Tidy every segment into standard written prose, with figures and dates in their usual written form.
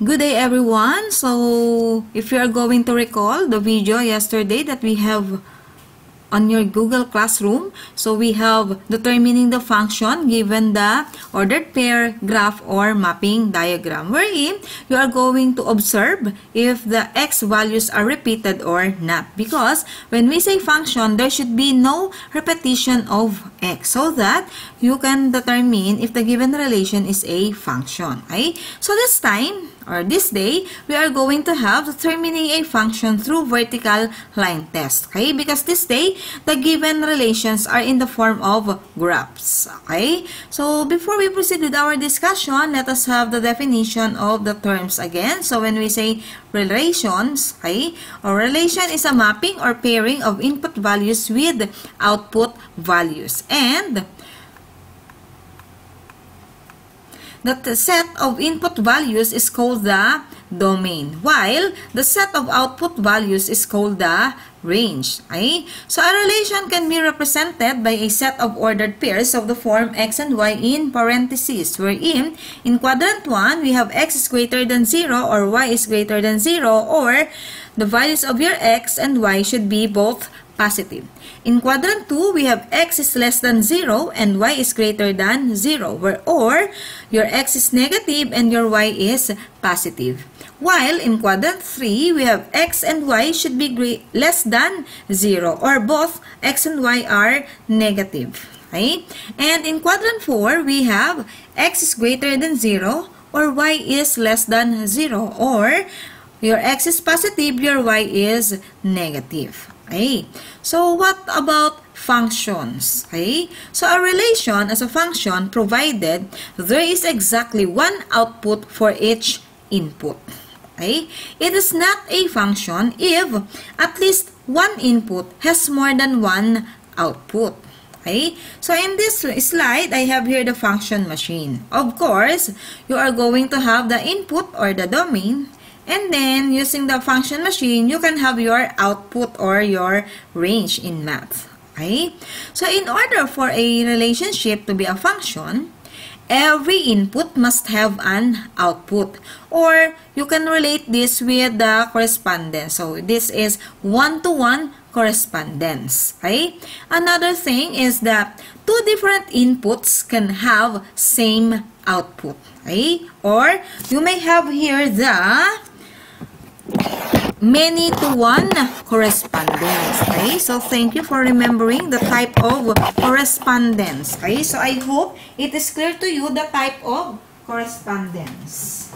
Good day everyone. So if you are going to recall the video yesterday that we have on your Google Classroom, so we have determining the function given the ordered pair, graph, or mapping diagram, wherein you are going to observe if the x values are repeated or not, because when we say function, there should be no repetition of x so that you can determine if the given relation is a function. Okay? So this time, or this day, we are going to have determining a function through vertical line test. Okay? Because this day, the given relations are in the form of graphs. Okay? So, before we proceed with our discussion, let us have the definition of the terms again. So, when we say relations, okay, a relation is a mapping or pairing of input values with output values. And that the set of input values is called the domain, while the set of output values is called the range. Okay? So a relation can be represented by a set of ordered pairs of the form x and y in parentheses, wherein in quadrant 1, we have x is greater than 0 or y is greater than 0, or the values of your x and y should be both positive. In quadrant 2, we have x is less than 0 and y is greater than 0, or your x is negative and your y is positive. While in quadrant 3, we have x and y should be less than 0, or both x and y are negative. Okay? And in quadrant 4, we have x is greater than 0 or y is less than 0, or your x is positive, your y is negative. Okay. So, what about functions? Okay. So, a relation as a function provided there is exactly one output for each input. Okay. It is not a function if at least one input has more than one output. Okay. So, in this slide, I have here the function machine. Of course, you are going to have the input or the domain. And then, using the function machine, you can have your output or your range in math. Okay? So, in order for a relationship to be a function, every input must have an output. Or, you can relate this with the correspondence. So, this is one-to-one correspondence. Okay? Another thing is that two different inputs can have same output. Okay? Or, you may have here the many-to-one correspondence. Okay? So, thank you for remembering the type of correspondence. Okay? So, I hope it is clear to you the type of correspondence.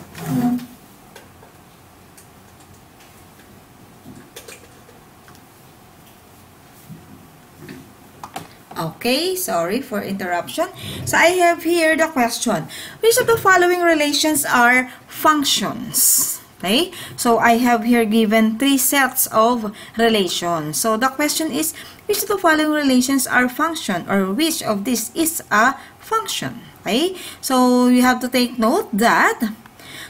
Okay, sorry for interruption. So, I have here the question. Which of the following relations are functions? Okay, so I have here given three sets of relations. So the question is, which of the following relations are function, or which of this is a function? Okay, so you have to take note that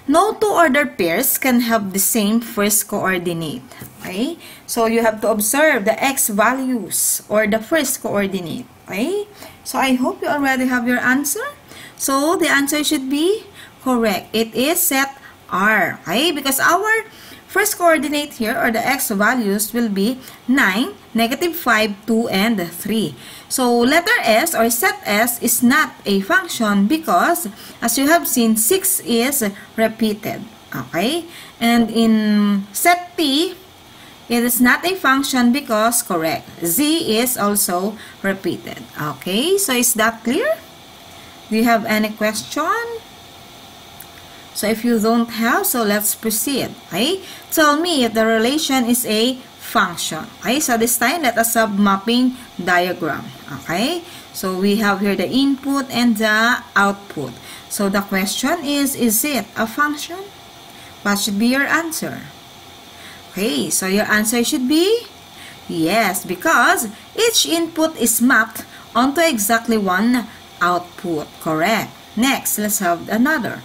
no two ordered pairs can have the same first coordinate. Okay, so you have to observe the x values or the first coordinate. Okay, so I hope you already have your answer. So the answer should be correct. It is set R, okay? Because our first coordinate here, or the x values, will be 9, negative 5, 2, and 3. So, letter S or set S is not a function because, as you have seen, 6 is repeated, okay? And in set T, it is not a function because, correct, Z is also repeated, okay? So, is that clear? Do you have any question? So, if you don't have, so let's proceed. Okay? Tell me if the relation is a function. Okay? So, this time, let us have mapping diagram. Okay? So, we have here the input and the output. So, the question is it a function? What should be your answer? Okay, so your answer should be yes, because each input is mapped onto exactly one output. Correct. Next, let's have another.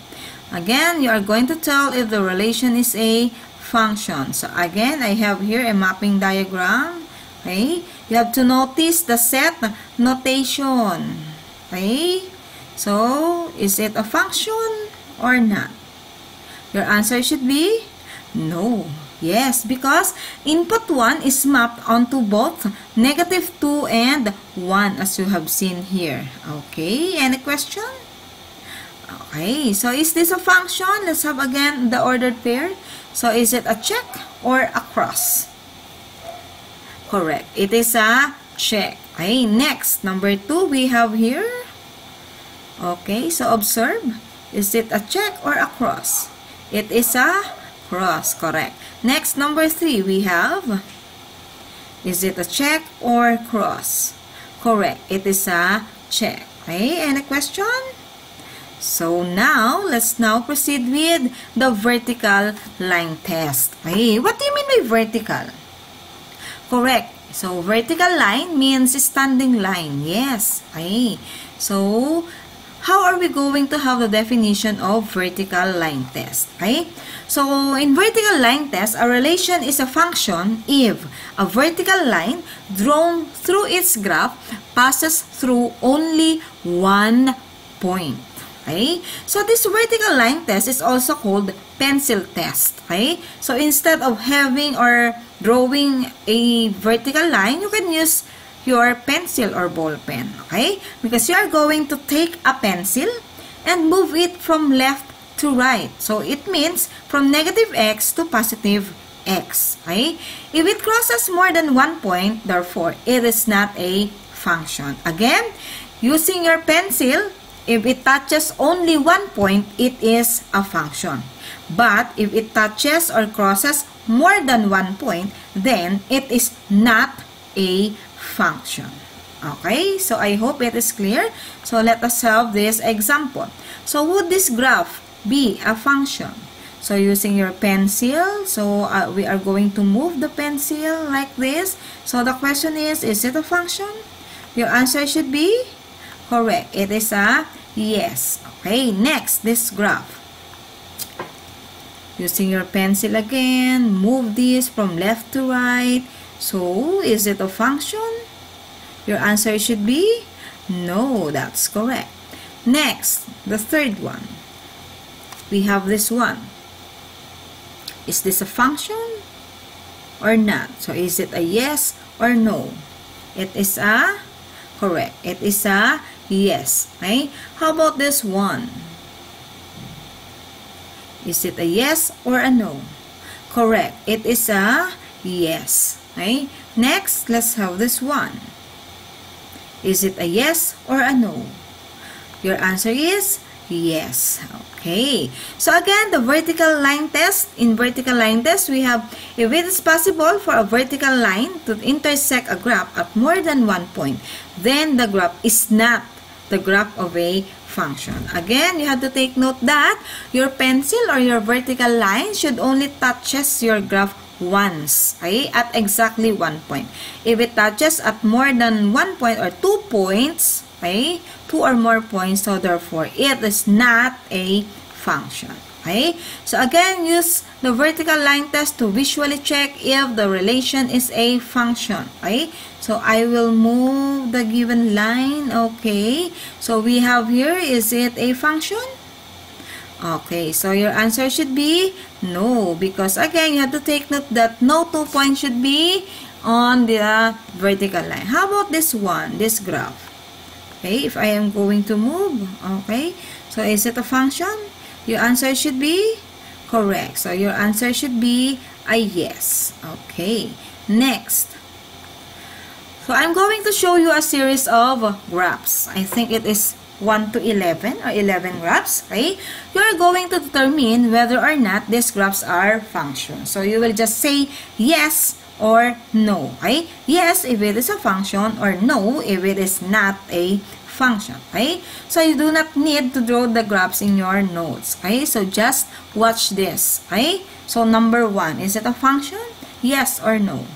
Again, you are going to tell if the relation is a function. So, again, I have here a mapping diagram. Okay? You have to notice the set notation. Okay? So, is it a function or not? Your answer should be no. Yes, because input 1 is mapped onto both -2 and 1 as you have seen here. Okay, any question? Okay, so is this a function? Let's have again the ordered pair. So is it a check or a cross? Correct. It is a check. Okay, next, number 2 we have here. Okay, so observe. Is it a check or a cross? It is a cross. Correct. Next, number 3 we have. Is it a check or cross? Correct. It is a check. Okay, any question? So now, let's now proceed with the vertical line test. Okay, what do you mean by vertical? Correct. So, vertical line means standing line. Yes. Okay. So, how are we going to have the definition of vertical line test? Okay. So, in vertical line test, a relation is a function if a vertical line drawn through its graph passes through only one point. Okay? So, this vertical line test is also called pencil test. Okay? So, instead of having or drawing a vertical line, you can use your pencil or ball pen. Okay? Because you are going to take a pencil and move it from left to right. So, it means from -x to +x. Okay? If it crosses more than one point, therefore, it is not a function. Again, using your pencil, if it touches only one point, it is a function. But if it touches or crosses more than one point, then it is not a function. Okay, so I hope it is clear. So let us have this example. So would this graph be a function? So using your pencil, so we are going to move the pencil like this. So the question is it a function? Your answer should be correct. It is a yes. Okay, next, this graph. Using your pencil again, move this from left to right. So, is it a function? Your answer should be no, that's correct. Next, the third one. We have this one. Is this a function or not? So, is it a yes or no? It is a correct. It is a yes. Okay? How about this one? Is it a yes or a no? Correct. It is a yes. Okay? Next, let's have this one. Is it a yes or a no? Your answer is yes. Okay. So again, the vertical line test. In vertical line test, we have if it is possible for a vertical line to intersect a graph at more than one point, then the graph is not the graph of a function. Again, you have to take note that your pencil or your vertical line should only touches your graph once, okay, at exactly one point. If it touches at more than one point or 2 points, okay, 2 or more points, so therefore it is not a function. Okay, so again, use the vertical line test to visually check if the relation is a function. Okay, so I will move the given line. Okay, so we have here, is it a function? Okay, so your answer should be no, because again, you have to take note that no 2 points should be on the vertical line. How about this one, this graph? Okay, if I am going to move, okay, so is it a function? Your answer should be correct. So your answer should be a yes. Okay, next. So I'm going to show you a series of graphs. I think it is 1 to 11 or 11 graphs. Okay, you are going to determine whether or not these graphs are functions. So you will just say yes or no. Okay, yes if it is a function, or no if it is not a function. Okay, so you do not need to draw the graphs in your notes. Okay, so just watch this. Okay, so number 1, is it a function? Yes or no?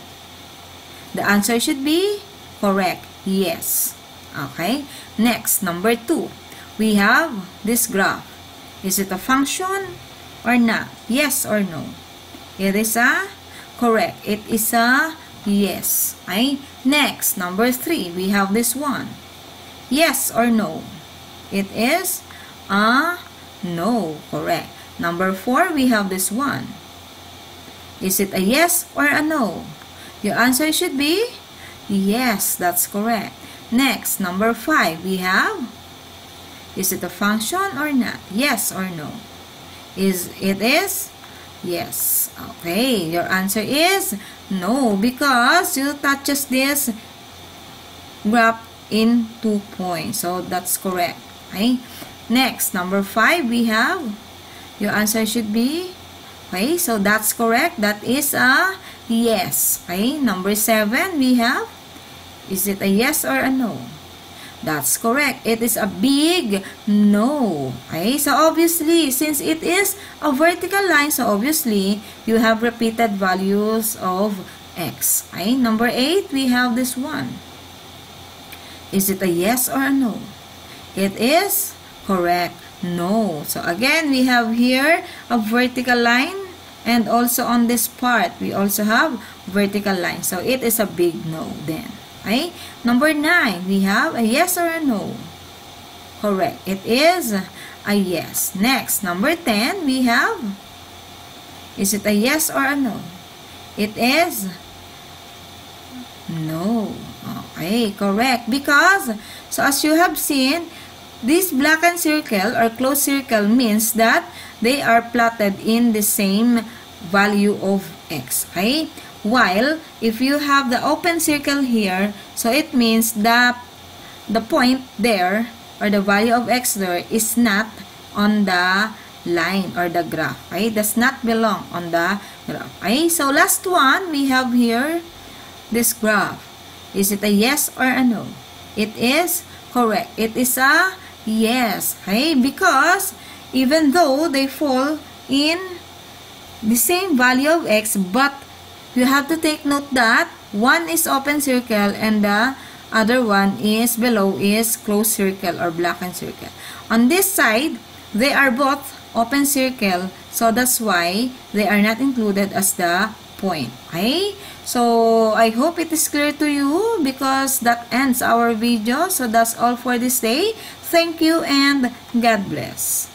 The answer should be correct, yes. Okay, next, number 2, we have this graph. Is it a function or not? Yes or no? It is a correct. It is a yes. Okay, next, number 3, we have this one. Yes or no? It is a no. Correct. Number 4, we have this one. Is it a yes or a no? Your answer should be yes, that's correct. Next, number 5, we have, is it a function or not? Yes or no? It is yes. Okay, your answer is no because you touches this graph in 2 points. So that's correct. Okay. Next, number 5, we have, your answer should be, okay, so that's correct. That is a yes. Okay. Number 7, we have, is it a yes or a no? That's correct. It is a big no. Okay, so obviously, since it is a vertical line, so obviously, you have repeated values of x. Okay, number 8, we have this one. Is it a yes or a no? It is correct. No. So again, we have here a vertical line, and also on this part, we also have vertical line. So it is a big no then. Okay? Number 9, we have a yes or a no. Correct. It is a yes. Next, number 10, we have, is it a yes or a no? It is no. Okay, correct. Because, so as you have seen, this blackened circle or closed circle means that they are plotted in the same value of x. Okay? While, if you have the open circle here, so it means that the point there, or the value of x there, is not on the line or the graph. Okay? Does not belong on the graph. Okay? So, last one, we have here this graph. Is it a yes or a no? It is correct. It is a yes. Okay? Because, even though they fall in the same value of x, but you have to take note that one is open circle and the other one is below is closed circle or blackened circle. On this side, they are both open circle, so that's why they are not included as the point. Okay? So, I hope it is clear to you because that ends our video. So, that's all for this day. Thank you and God bless.